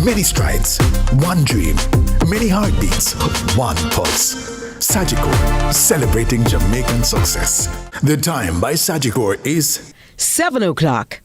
Many strides, one dream. Many heartbeats, one pulse. Sagicor, celebrating Jamaican success. The time by Sagicor is 7 o'clock.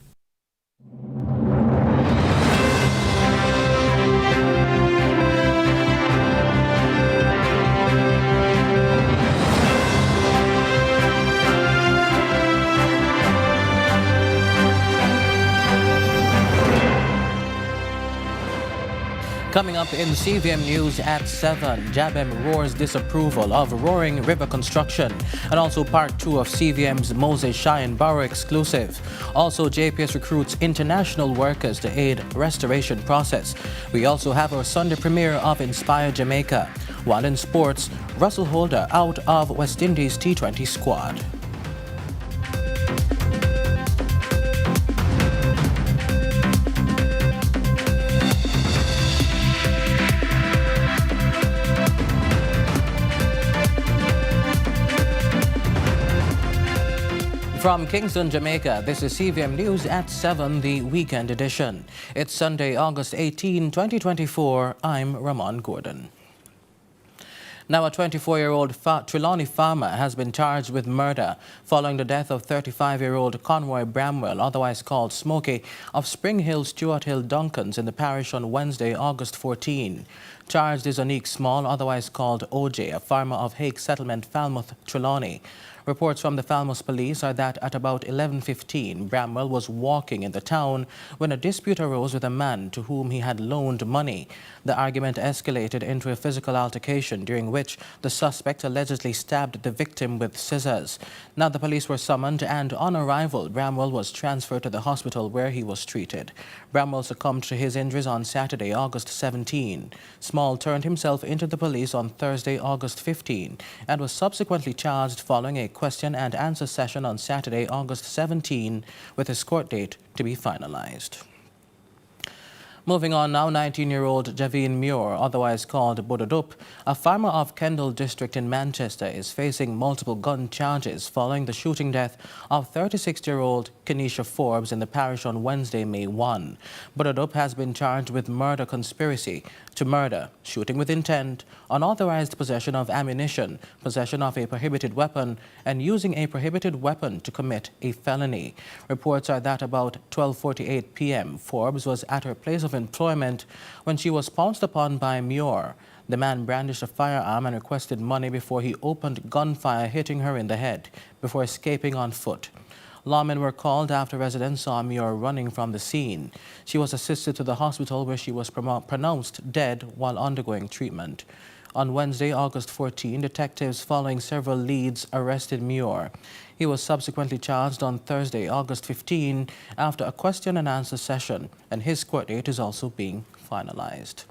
Coming up in CVM News at 7, Jabem roars disapproval of Roaring River construction, and also part 2 of CVM's Moses Shyne Barrow exclusive. Also, JPS recruits international workers to aid restoration process. We also have our Sunday premiere of Inspire Jamaica. While in sports, Russell Holder out of West Indies T20 squad. From Kingston, Jamaica, this is CVM News at 7, the weekend edition. It's Sunday, August 18, 2024. I'm Ramon Gordon. Now, a 24-year-old Trelawny farmer has been charged with murder following the death of 35-year-old Conroy Bramwell, otherwise called Smokey, of Spring Hill, Stuart Hill, Duncans in the parish on Wednesday, August 14. Charged is Onique Small, otherwise called OJ, a farmer of Hake Settlement, Falmouth, Trelawny. Reports from the Falmouth police are that at about 11:15, Bramwell was walking in the town when a dispute arose with a man to whom he had loaned money. The argument escalated into a physical altercation during which the suspect allegedly stabbed the victim with scissors. Now the police were summoned and on arrival, Bramwell was transferred to the hospital where he was treated. Bramwell succumbed to his injuries on Saturday, August 17. Small turned himself into the police on Thursday, August 15, and was subsequently charged following a question and answer session on Saturday, August 17, with his court date to be finalized. Moving on now, 19-year-old Javine Muir, otherwise called Bododup, a farmer of Kendall District in Manchester, is facing multiple gun charges following the shooting death of 36-year-old Kenesha Forbes in the parish on Wednesday, May 1. Bododup has been charged with murder conspiracy to murder, shooting with intent, unauthorized possession of ammunition, possession of a prohibited weapon, and using a prohibited weapon to commit a felony. Reports are that about 12:48 p.m., Forbes was at her place of employment when she was pounced upon by Muir. The man brandished a firearm and requested money before he opened gunfire, hitting her in the head before escaping on foot. Lawmen were called after residents saw Muir running from the scene. She was assisted to the hospital where she was pronounced dead while undergoing treatment. On Wednesday, August 14, detectives following several leads arrested Muir. He was subsequently charged on Thursday, August 15, after a question and answer session, and his court date is also being finalized.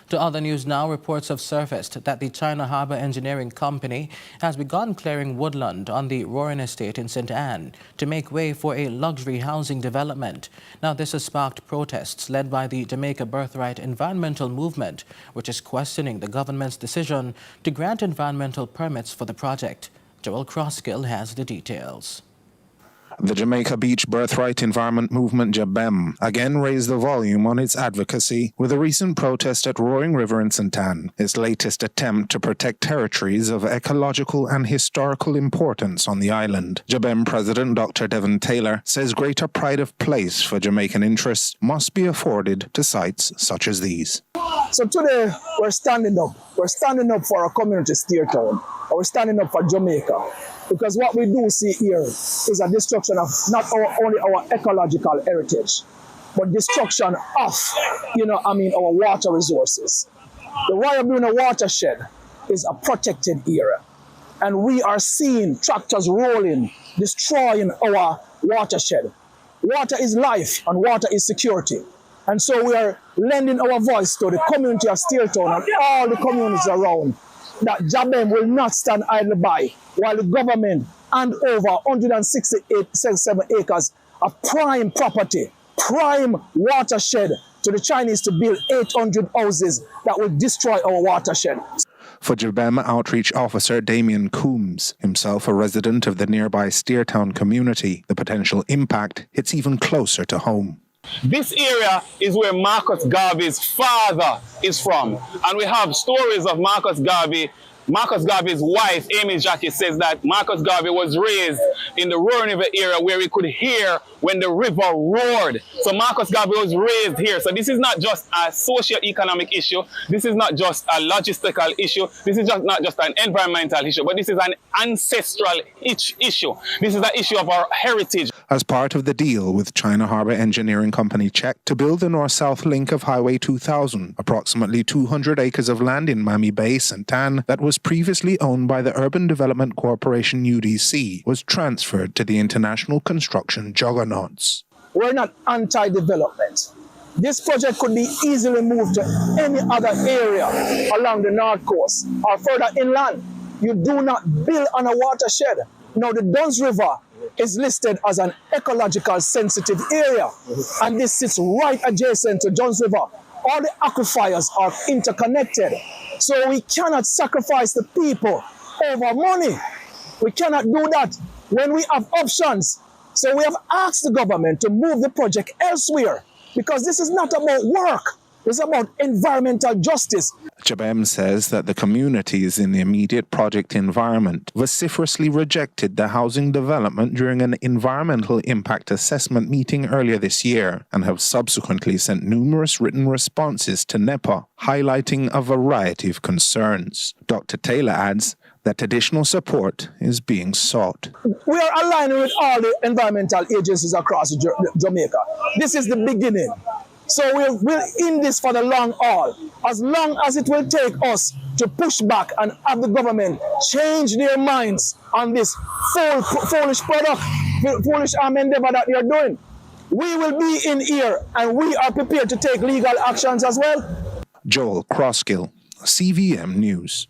To other news now, reports have surfaced that the China Harbour Engineering Company has begun clearing woodland on the Roaring Estate in St. Anne to make way for a luxury housing development. Now, this has sparked protests led by the Jamaica Birthright Environmental Movement, which is questioning the government's decision to grant environmental permits for the project. Joel Crosskill has the details. The Jamaica Beach Birthright Environment Movement, JABEM, again raised the volume on its advocacy with a recent protest at Roaring River in St. Anne, its latest attempt to protect territories of ecological and historical importance on the island. JABEM President Dr. Devon Taylor says greater pride of place for Jamaican interests must be afforded to sites such as these. So today we're standing up. We're standing up for our community steer town. We're standing up for Jamaica. Because what we do see here is a destruction of not only our ecological heritage, but destruction of, our water resources. The Royal watershed is a protected area. And we are seeing tractors rolling, destroying our watershed. Water is life and water is security. And so we are lending our voice to the community of Steertown and all the communities around that JABEM will not stand idle by while the government hand over 167 acres of prime property, prime watershed to the Chinese to build 800 houses that will destroy our watershed. For JABEM Outreach Officer Damien Coombs, himself a resident of the nearby Steertown community, the potential impact hits even closer to home. This area is where Marcus Garvey's father is from. And we have stories of Marcus Garvey. Marcus Garvey's wife, Amy Jackie, says that Marcus Garvey was raised in the Roaring River area where he could hear when the river roared. So Marcus Garvey was raised here. So this is not just a socio-economic issue. This is not just a logistical issue. This is not just an environmental issue, but this is an ancestral issue. This is an issue of our heritage. As part of the deal with China Harbour Engineering Company Czech to build the north-south link of Highway 2000, approximately 200 acres of land in Miami Bay, St. Anne, that was previously owned by the Urban Development Corporation UDC, was transferred to the international construction juggernauts. We're not anti-development. This project could be easily moved to any other area along the north coast or further inland. You do not build on a watershed. Now the Duns River is listed as an ecological sensitive area, and this sits right adjacent to Duns River. All the aquifers are interconnected, so we cannot sacrifice the people over money. We cannot do that when we have options. So we have asked the government to move the project elsewhere, because this is not about work. It's about environmental justice. Jabem says that the communities in the immediate project environment vociferously rejected the housing development during an environmental impact assessment meeting earlier this year and have subsequently sent numerous written responses to NEPA, highlighting a variety of concerns. Dr. Taylor adds that additional support is being sought. We are aligning with all the environmental agencies across Jamaica. This is the beginning. So we're in this for the long haul. As long as it will take us to push back and have the government change their minds on this foolish product, foolish endeavor that they're doing, we will be in here and we are prepared to take legal actions as well. Joel Crosskill, CVM News.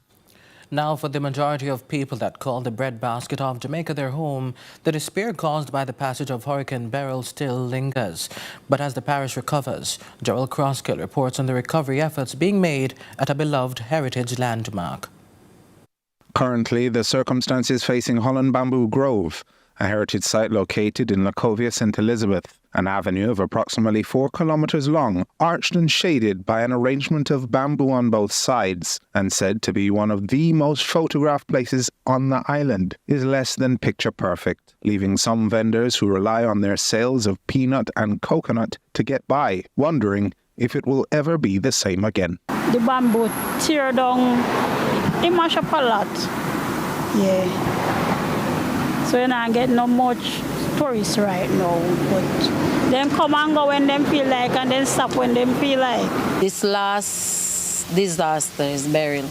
Now, for the majority of people that call the breadbasket of Jamaica their home, the despair caused by the passage of Hurricane Beryl still lingers. But as the parish recovers, Joel Crosskill reports on the recovery efforts being made at a beloved heritage landmark. Currently, the circumstances facing Holland Bamboo Grove, a heritage site located in Lacovia St. Elizabeth, an avenue of approximately 4 kilometers long, arched and shaded by an arrangement of bamboo on both sides, and said to be one of the most photographed places on the island, is less than picture perfect, leaving some vendors who rely on their sales of peanut and coconut to get by, wondering if it will ever be the same again. The bamboo tear down, it mash up a lot. Yeah. So you're not getting no much tourists right now, but them come and go when them feel like and then stop when them feel like. This last disaster is Beryl.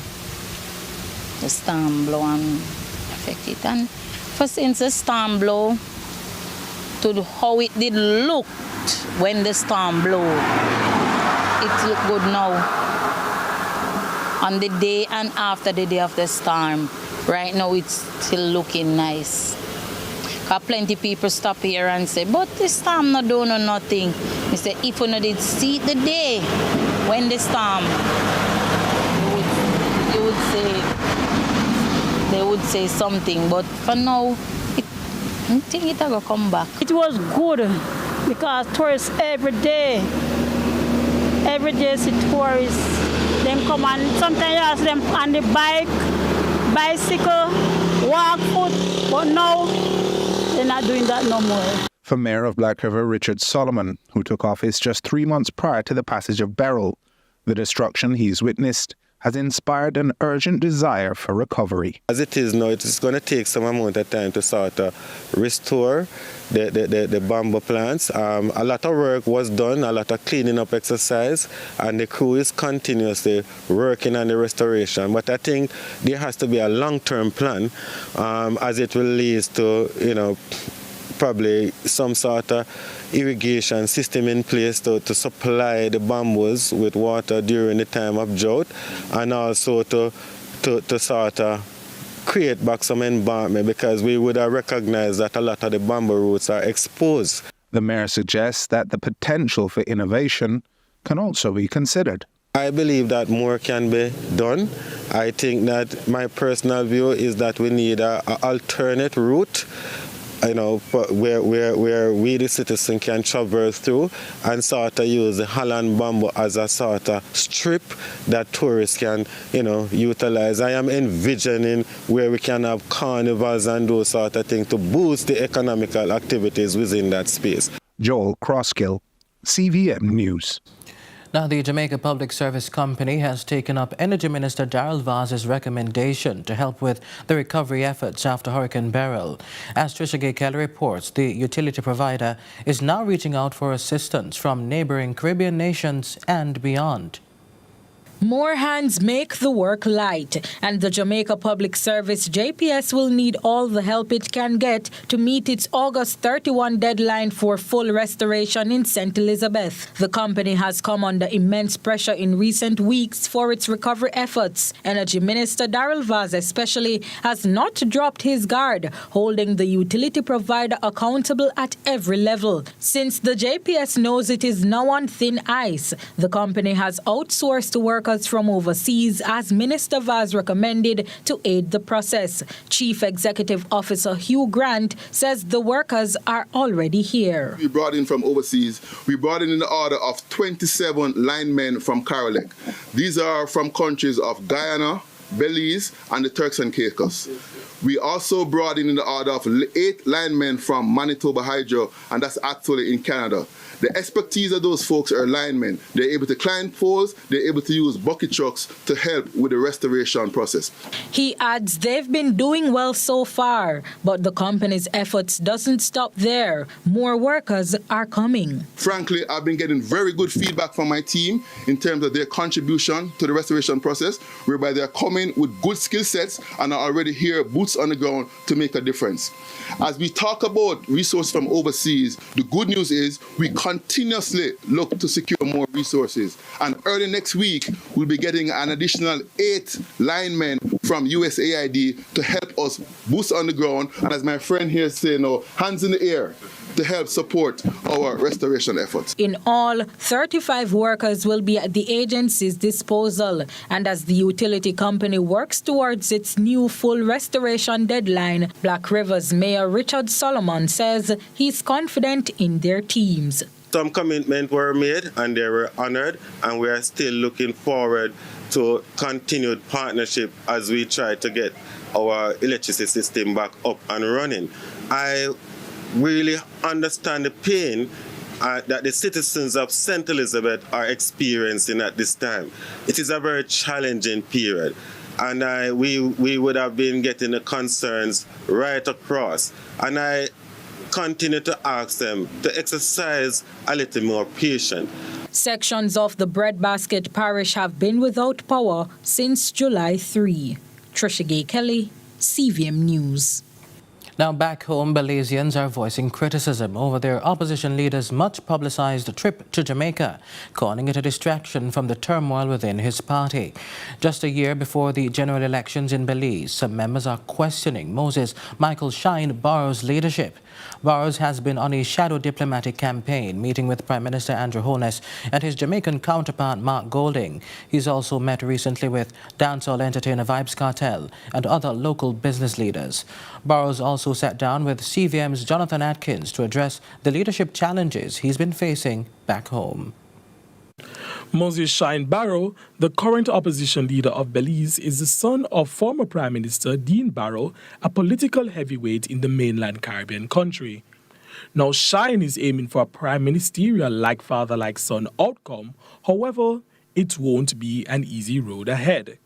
The storm blow and affect it. And for since the storm blow to how it did look when the storm blew, it look good now. On the day and after the day of the storm, right now it's still looking nice. Because plenty people stop here and say, but the storm not doing nothing. I say, if you did see the day when the storm, they would say something. But for now, I think it will come back. It was good because tourists every day see tourists. Them come and sometimes you ask them on the bike, bicycle, walk foot, but now they're not doing that no more. For Mayor of Black River, Richard Solomon, who took office just 3 months prior to the passage of Beryl, the destruction he's witnessed has inspired an urgent desire for recovery. As it is now, it's going to take some amount of time to sort of restore the bamboo plants. A lot of work was done, a lot of cleaning up exercise, and the crew is continuously working on the restoration. But I think there has to be a long-term plan as it will lead to, probably some sort of irrigation system in place to supply the bamboos with water during the time of drought, and also to sort of create back some embankment, because we would have recognized that a lot of the bamboo roots are exposed. The mayor suggests that the potential for innovation can also be considered. I believe that more can be done. I think that my personal view is that we need an alternate route where we the citizen can traverse through and sort of use the Holland Bamboo as a sort of strip that tourists can, utilize. I am envisioning where we can have carnivals and those sort of things to boost the economical activities within that space. Joel Crosskill, CVM News. Now, the Jamaica Public Service Company has taken up Energy Minister Darrell Vaz's recommendation to help with the recovery efforts after Hurricane Beryl. As Trisha Kelly reports, the utility provider is now reaching out for assistance from neighboring Caribbean nations and beyond. More hands make the work light, and the Jamaica Public Service JPS will need all the help it can get to meet its August 31 deadline for full restoration in St. Elizabeth. The company has come under immense pressure in recent weeks for its recovery efforts. Energy Minister Darrell Vaz especially has not dropped his guard, holding the utility provider accountable at every level. Since the JPS knows it is now on thin ice, the company has outsourced work from overseas, as Minister Vaz recommended, to aid the process. Chief Executive Officer Hugh Grant says the workers are already here. We brought in from overseas. We brought in the order of 27 linemen from Carolec. These are from countries of Guyana, Belize, and the Turks and Caicos. We also brought in the order of 8 linemen from Manitoba Hydro, and that's actually in Canada. The expertise of those folks are linemen. They're able to climb poles, they're able to use bucket trucks to help with the restoration process. He adds they've been doing well so far, but the company's efforts doesn't stop there. More workers are coming. Frankly, I've been getting very good feedback from my team in terms of their contribution to the restoration process, whereby they're coming with good skill sets and are already here, boots on the ground, to make a difference. As we talk about resources from overseas, the good news is we continuously look to secure more resources. And early next week, we'll be getting an additional 8 linemen from USAID to help us boost on the ground. And as my friend here says, hands in the air to help support our restoration efforts. In all, 35 workers will be at the agency's disposal. And as the utility company works towards its new full restoration deadline, Black River's Mayor Richard Solomon says he's confident in their teams. Some commitments were made and they were honored, and we are still looking forward to continued partnership as we try to get our electricity system back up and running. I really understand the pain that the citizens of St. Elizabeth are experiencing at this time. It is a very challenging period, and we would have been getting the concerns right across. And I continue to ask them to exercise a little more patience. Sections of the Breadbasket Parish have been without power since July 3. Trisha Kelly, CVM News. Now back home, Belizeans are voicing criticism over their opposition leader's much-publicized trip to Jamaica, calling it a distraction from the turmoil within his party. Just a year before the general elections in Belize, some members are questioning Moses Michael Shyne Barrow's leadership. Barrows has been on a shadow diplomatic campaign, meeting with Prime Minister Andrew Holness and his Jamaican counterpart Mark Golding. He's also met recently with dancehall entertainer Vibes Cartel and other local business leaders. Barrows also sat down with CVM's Jonathan Atkins to address the leadership challenges he's been facing back home. Moses Shyne Barrow, the current opposition leader of Belize, is the son of former Prime Minister Dean Barrow, a political heavyweight in the mainland Caribbean country. Now, Shyne is aiming for a prime ministerial like father, like son outcome. However, it won't be an easy road ahead.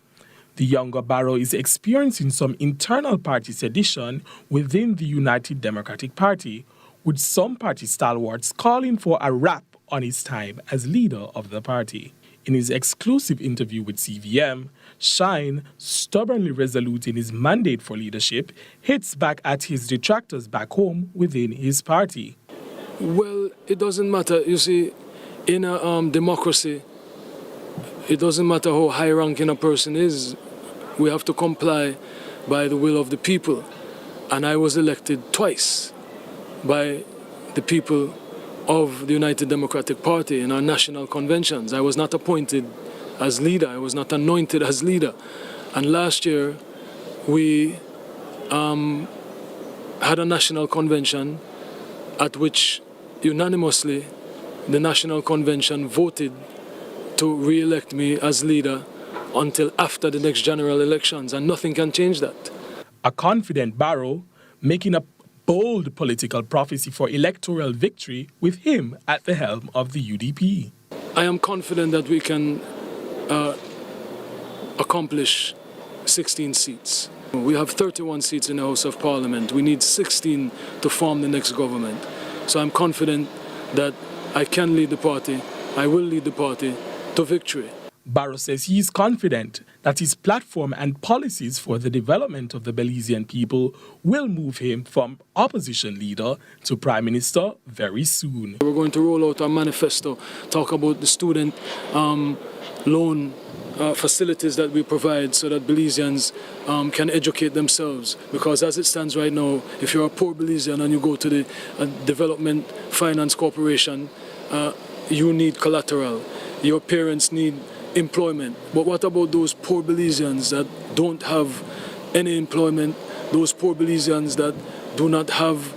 The younger Barrow is experiencing some internal party sedition within the United Democratic Party, with some party stalwarts calling for a wrap on his time as leader of the party. In his exclusive interview with CVM, Shyne, stubbornly resolute in his mandate for leadership, hits back at his detractors back home within his party. Well, it doesn't matter. You see, in a democracy, it doesn't matter how high-ranking a person is. We have to comply by the will of the people. And I was elected twice by the people of the United Democratic Party in our national conventions. I was not appointed as leader. I was not anointed as leader. And last year, we had a national convention at which unanimously the national convention voted to re-elect me as leader until after the next general elections, and nothing can change that. A confident Barrow making a bold political prophecy for electoral victory with him at the helm of the UDP. I am confident that we can accomplish 16 seats. We have 31 seats in the House of Parliament. We need 16 to form the next government. So I'm confident that I can lead the party, I will lead the party to victory. Barrow says he is confident that his platform and policies for the development of the Belizean people will move him from opposition leader to Prime Minister very soon. We're going to roll out our manifesto, talk about the student loan facilities that we provide so that Belizeans can educate themselves. Because as it stands right now, if you're a poor Belizean and you go to the Development Finance Corporation, you need collateral. Your parents need employment. But what about those poor Belizeans that don't have any employment, those poor Belizeans that do not have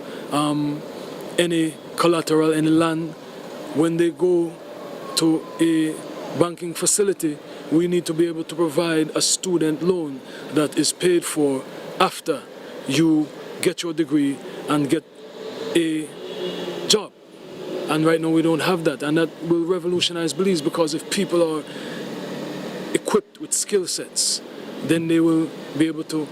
any collateral, any land? When they go to a banking facility, we need to be able to provide a student loan that is paid for after you get your degree and get a job. And right now we don't have that, and that will revolutionize Belize, because if people are equipped with skill sets, then they will be able to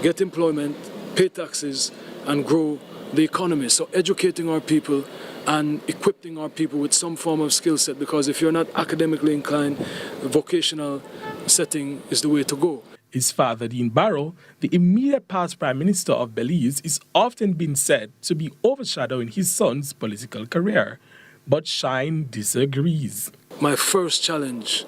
get employment, pay taxes, and grow the economy. So educating our people and equipping our people with some form of skill set, because if you're not academically inclined, the vocational setting is the way to go. His father, Dean Barrow, the immediate past Prime Minister of Belize, is often been said to be overshadowing his son's political career. But Shyne disagrees. My first challenge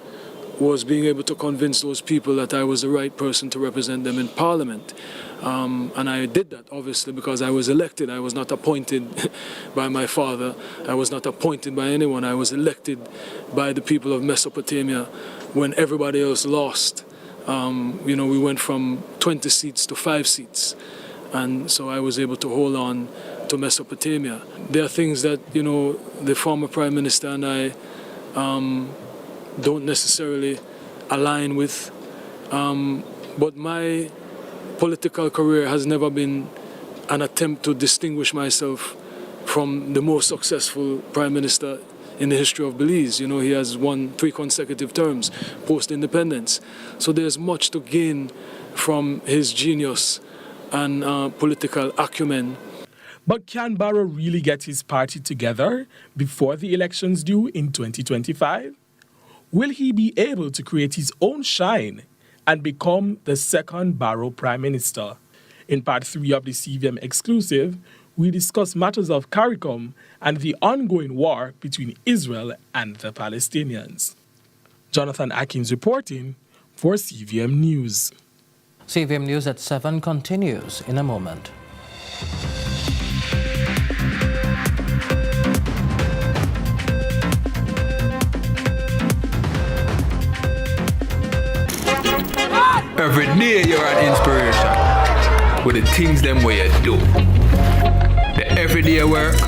was being able to convince those people that I was the right person to represent them in Parliament. And I did that, obviously, because I was elected. I was not appointed by my father. I was not appointed by anyone. I was elected by the people of Mesopotamia when everybody else lost. We went from 20 seats to 5 seats. And so I was able to hold on to Mesopotamia. There are things that, the former Prime Minister and I don't necessarily align with. But my political career has never been an attempt to distinguish myself from the most successful Prime Minister in the history of Belize. He has won 3 consecutive terms post-independence. So there's much to gain from his genius and political acumen. But can Barrow really get his party together before the elections due in 2025? Will he be able to create his own shine and become the second Barrow Prime Minister? In part 3 of the CVM exclusive, we discuss matters of CARICOM and the ongoing war between Israel and the Palestinians. Jonathan Atkins reporting for CVM News. CVM News at 7 continues in a moment. Every day you're an inspiration with the things them way you do. The everyday work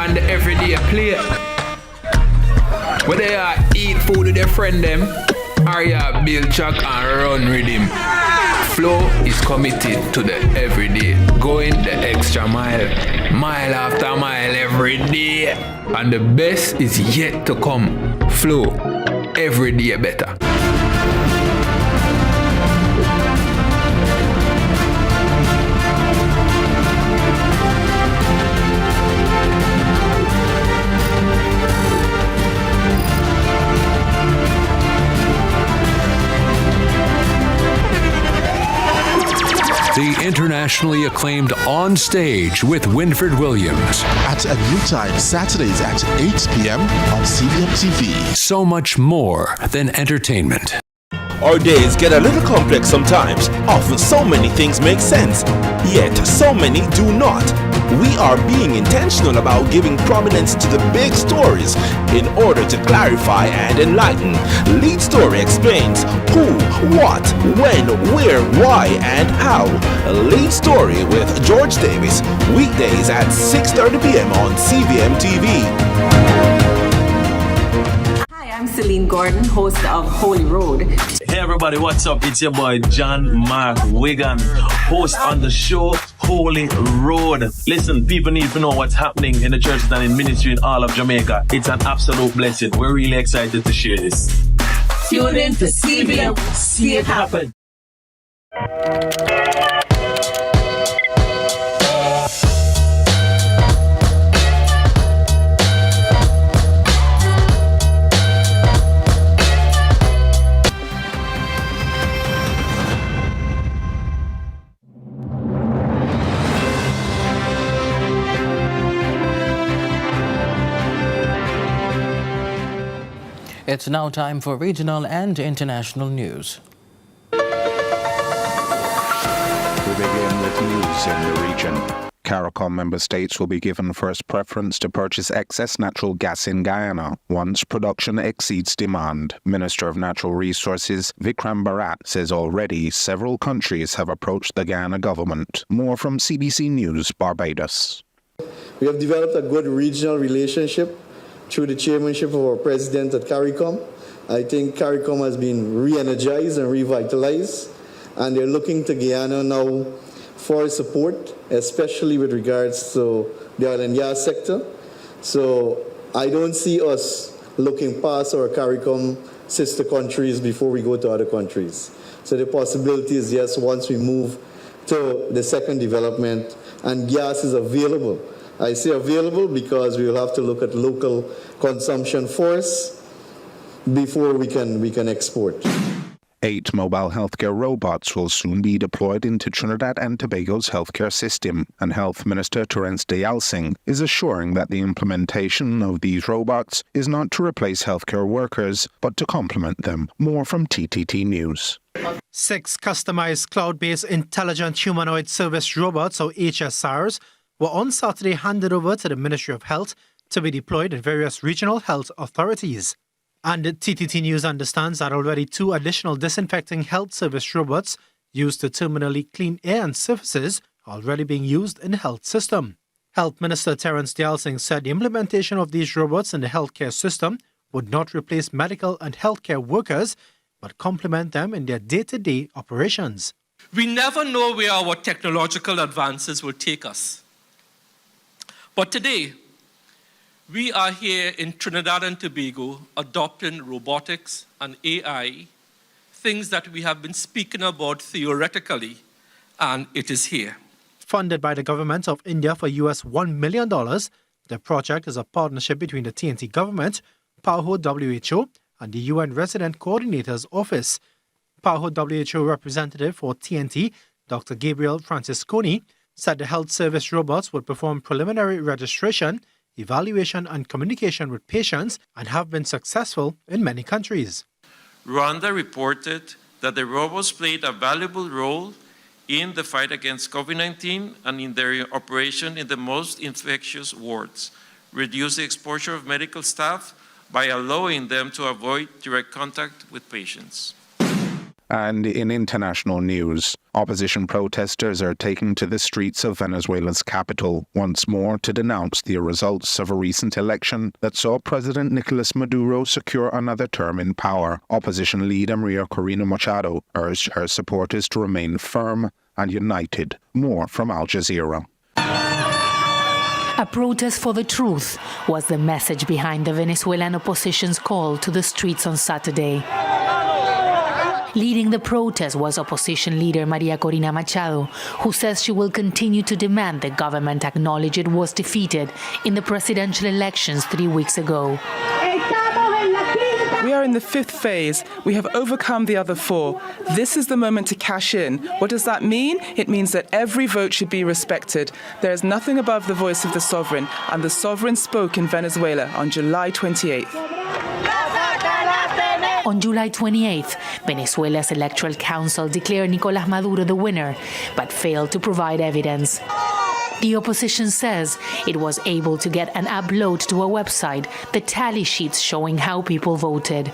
and the everyday play. Whether you eat food with your friend them or you build track and run rhythm, Flow is committed to the everyday, going the extra mile, mile after mile every day. And the best is yet to come. Flow, every day better. The internationally acclaimed On Stage with Winfred Williams. At a new time, Saturdays at 8 p.m. on CVM TV. So much more than entertainment. Our days get a little complex sometimes. Often so many things make sense, yet so many do not. We are being intentional about giving prominence to the big stories in order to clarify and enlighten. Lead Story explains who, what, when, where, why, and how. Lead Story with George Davis, weekdays at 6:30 p.m. on CVM TV. I'm Celine Gordon, host of Holy Road. Hey everybody, what's up? It's your boy John Mark Wigan, host on the show Holy Road. Listen, people need to know what's happening in the churches and in ministry in all of Jamaica. It's an absolute blessing. We're really excited to share this. Tune in to CVM, see it happen. It's now time for regional and international news. We begin with news in the region. CARICOM member states will be given first preference to purchase excess natural gas in Guyana once production exceeds demand. Minister of Natural Resources Vikram Bharat says already several countries have approached the Guyana government. More from CBC News, Barbados. We have developed a good regional relationship through the chairmanship of our president at CARICOM. I think CARICOM has been re-energized and revitalized, and they're looking to Guyana now for support, especially with regards to the oil and gas sector. So I don't see us looking past our CARICOM sister countries before we go to other countries. So the possibility is, yes, once we move to the second development and gas is available. I say available because we will have to look at local consumption first before we can export. 8 mobile healthcare robots will soon be deployed into Trinidad and Tobago's healthcare system, and Health Minister Terence Deyalsingh is assuring that the implementation of these robots is not to replace healthcare workers, but to complement them. More from TTT News. 6 customized cloud-based intelligent humanoid service robots, or HSRs, were on Saturday handed over to the Ministry of Health to be deployed in various regional health authorities. And TTT News understands that already 2 additional disinfecting health service robots used to terminally clean air and surfaces are already being used in the health system. Health Minister Terence Deyalsingh said the implementation of these robots in the healthcare system would not replace medical and healthcare workers, but complement them in their day-to-day operations. We never know where our technological advances will take us. But today, we are here in Trinidad and Tobago adopting robotics and AI, things that we have been speaking about theoretically, and it is here. Funded by the government of India for US $1 million, the project is a partnership between the TNT government, PAHO WHO, and the UN Resident Coordinator's Office. PAHO WHO representative for TNT, Dr. Gabriel Francisconi, said the health service robots would perform preliminary registration, evaluation and communication with patients and have been successful in many countries. Rwanda reported that the robots played a valuable role in the fight against COVID-19 and in their operation in the most infectious wards, reducing exposure of medical staff by allowing them to avoid direct contact with patients. And in international news, opposition protesters are taking to the streets of Venezuela's capital once more to denounce the results of a recent election that saw President Nicolas Maduro secure another term in power. Opposition leader Maria Corina Machado urged her supporters to remain firm and united. More from Al Jazeera. A protest for the truth was the message behind the Venezuelan opposition's call to the streets on Saturday. Leading the protest was opposition leader Maria Corina Machado, who says she will continue to demand the government acknowledge it was defeated in the presidential elections 3 weeks ago. We are in the 5th phase. We have overcome the other 4. This is the moment to cash in. What does that mean? It means that every vote should be respected. There is nothing above the voice of the sovereign, and the sovereign spoke in Venezuela on July 28th. On July 28th, Venezuela's Electoral Council declared Nicolás Maduro the winner, but failed to provide evidence. The opposition says it was able to get an upload to a website, the tally sheets showing how people voted.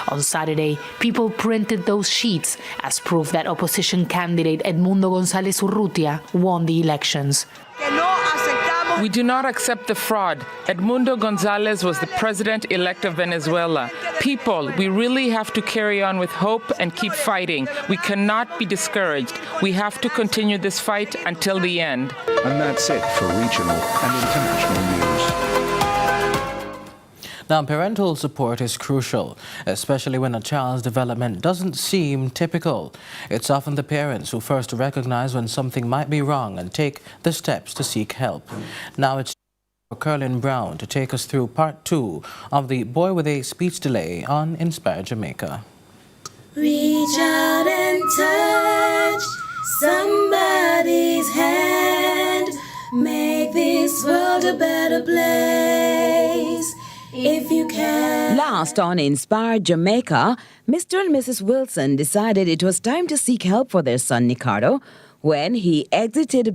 On Saturday, people printed those sheets as proof that opposition candidate Edmundo González Urrutia won the elections. We do not accept the fraud. Edmundo González was the president-elect of Venezuela. People, we really have to carry on with hope and keep fighting. We cannot be discouraged. We have to continue this fight until the end. And that's it for regional and international news. Now, parental support is crucial, especially when a child's development doesn't seem typical. It's often the parents who first recognize when something might be wrong and take the steps to seek help. Now it's for Curlin Brown to take us through part 2 of the Boy with a Speech Delay on Inspire Jamaica. Reach out and touch somebody's hand. Make this world a better place. If you can. Last on Inspire Jamaica, Mr. and Mrs. Wilson decided it was time to seek help for their son Ricardo when he exited